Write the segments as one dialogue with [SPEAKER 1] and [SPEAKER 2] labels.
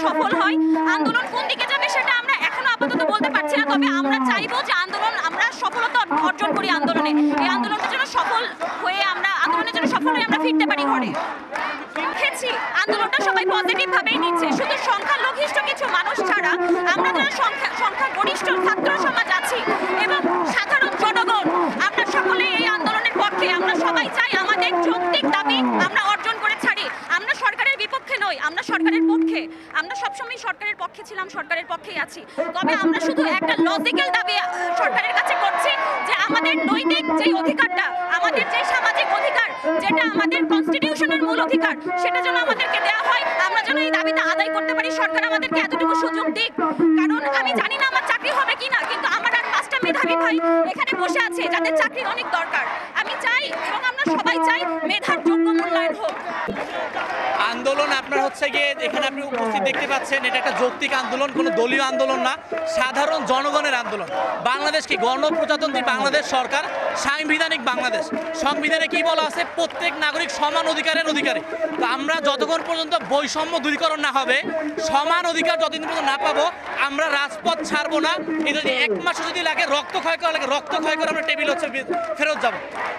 [SPEAKER 1] সফল হয়। আন্দোলন কোন দিকে যাবে সেটা আমরা এখনো আপাতত বলতে পারছি না, তবে আমরা চাইবো যে আমরা সফলতা অর্জন করি আন্দোলনে। এই আন্দোলনের জন্য সফল হয়ে আমরা ফিরতে পারি ঘরে। দেখেছি আন্দোলনটা সবাই পজিটিভ ভাবেই নিচ্ছে, শুধু সংখ্যালঘিষ্ঠ কিছু মানুষ ছাড়া আমরা যারা সংখ্যাগরিষ্ঠ ছাত্র সমাজ আছি এবং সাধারণ জনগণ, আমরা সকলেই এই আন্দোলনের পক্ষে। আমরা সবাই চাই আমাদের যৌক্তিক দাবি আমরা অর্জন করে ছাড়ি। আমরা সরকারের বিপক্ষে নই, আমরা সরকারের পক্ষে। আমরা সবসময় সরকারের পক্ষে ছিলাম, সরকারের পক্ষেই আছি। তবে আমরা শুধু একটা লজিক্যাল দাবি সরকারের কাছে করছি যে আমাদের নৈতিক যে অধিকারটা, আমাদের যে সামাজিক অধিকার, যেটা আমাদের কনস্টিটিউশনের মূল অধিকার, সেটা যেন আমাদেরকে দেওয়া হয়। আমরা যেন এই দাবিটা আদায় করতে পারি, সরকার আমাদেরকে এতটুকু সুযোগ দিক। কারণ আমি জানি না আমার চাকরি হবে কিনা, কিন্তু আমার আর 5টা মেধাবী ভাই এখানে বসে আছে যাদের চাকরির অনেক দরকার। আমি চাই এবং আমরা সবাই চাই মেধার যোগ্য মূল্যায়ন হোক।
[SPEAKER 2] আন্দোলন আপনার হচ্ছে গিয়ে এখানে আপনি উপস্থিত দেখতে পাচ্ছেন, এটা একটা যৌক্তিক আন্দোলন, কোনো দলীয় আন্দোলন না, সাধারণ জনগণের আন্দোলন। বাংলাদেশ কি গণপ্রজাতন্ত্রী বাংলাদেশ সরকার, সাংবিধানিক বাংলাদেশ, সংবিধানে কি বলা আছে? প্রত্যেক নাগরিক সমান অধিকারের অধিকারী। তো আমরা যতক্ষণ পর্যন্ত বৈষম্য দূরীকরণ না হবে, সমান অধিকার যতদিন পর্যন্ত না পাবো, আমরা রাজপথ ছাড়বো না। এই যদি 1 মাসও যদি লাগে, রক্ত ক্ষয় করা লাগে, রক্ত ক্ষয় করে আমরা টেবিল হচ্ছে ফেরত যাব।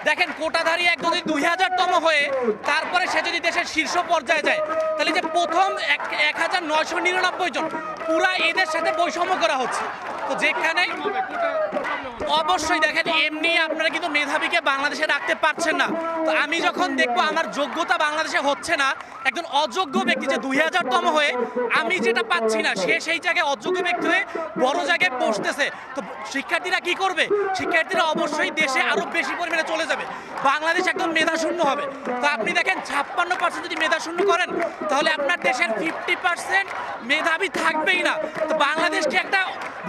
[SPEAKER 2] দেখেন কোটাধারী এক যদি 2000তম হয়ে তারপরে সে যদি দেশের শীর্ষ পর্যায়ে যায়, তাহলে যে প্রথম 1999 জন পুরা এদের সাথে বৈষম্য করা হচ্ছে। তো যেখানে অবশ্যই দেখেন এমনি আপনারা কিন্তু মেধাবীকে বাংলাদেশে রাখতে পারছেন না। তো আমি যখন দেখবো আমার যোগ্যতা বাংলাদেশে হচ্ছে না, একজন অযোগ্য ব্যক্তি যে 2000তম হয়ে আমি যেটা পাচ্ছি না, সে সেই জায়গায় অযোগ্য ব্যক্তি হয়ে বড় জায়গায় বসতেছে, তো শিক্ষার্থীরা কি করবে? শিক্ষার্থীরা অবশ্যই দেশে আরো বেশি পরিমাণে চলে যাবে, বাংলাদেশ একদম মেধাশূন্য হবে। তো আপনি দেখেন 56% যদি মেধাশূন্য করেন, তাহলে আপনার দেশের 50% মেধাবী থাকবেই না। তো বাংলাদেশ কি একটা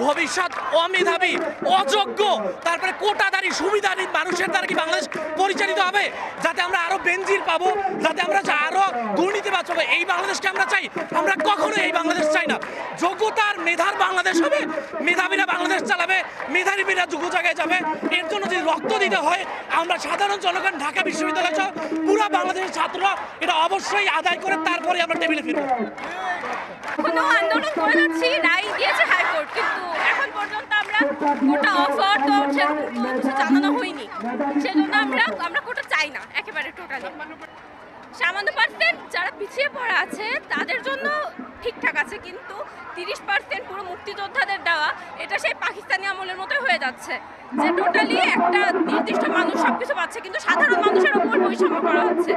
[SPEAKER 2] ভবিষ্যৎ অমেধাবী, অযোগ্য, তারপরে কোটাধারী, সুবিধাহীন মানুষের দ্বারা কি বাংলাদেশ পরিচালিত হবে? যাতে আমরা আরো বেনজির পাবো, যাতে আমরা আরো দুর্নীতিবাজ হবে, এই বাংলাদেশকে আমরা চাই? আমরা কখনো এই বাংলাদেশ চাই না। যোগ্যতার মেধার বাংলাদেশ হবে, মেধাবীরা বাংলাদেশ চালাবে, মেধাবীরা যোগ্য জায়গায় যাবে। এর জন্য যদি রক্ত দিতে হয়, আমরা সাধারণ জনগণ, ঢাকা বিশ্ববিদ্যালয় সহ পুরো বাংলাদেশের ছাত্ররা এটা অবশ্যই আদায় করে তারপরে আমরা টেবিলে ফিরবো।
[SPEAKER 1] কোনো আন্দোলন করে যাচ্ছি, রায় দিয়েছে হাইকোর্ট, কিন্তু এখন পর্যন্ত আমরা কোটা অফার তো কিছু জানানো হয়নি। সেজন্য আমরা কোটা চাই না একেবারে, টোটালি। সামান্য পার্সেন্ট যারা পিছিয়ে পড়া আছে তাদের জন্য ঠিকঠাক আছে, কিন্তু 30% পুরো মুক্তিযোদ্ধাদের দেওয়া, এটা সেই পাকিস্তানি আমলের মতোই হয়ে যাচ্ছে, যে টোটালি একটা নির্দিষ্ট মানুষ সবকিছু পাচ্ছে কিন্তু সাধারণ মানুষের উপর বৈষম্য করা হচ্ছে।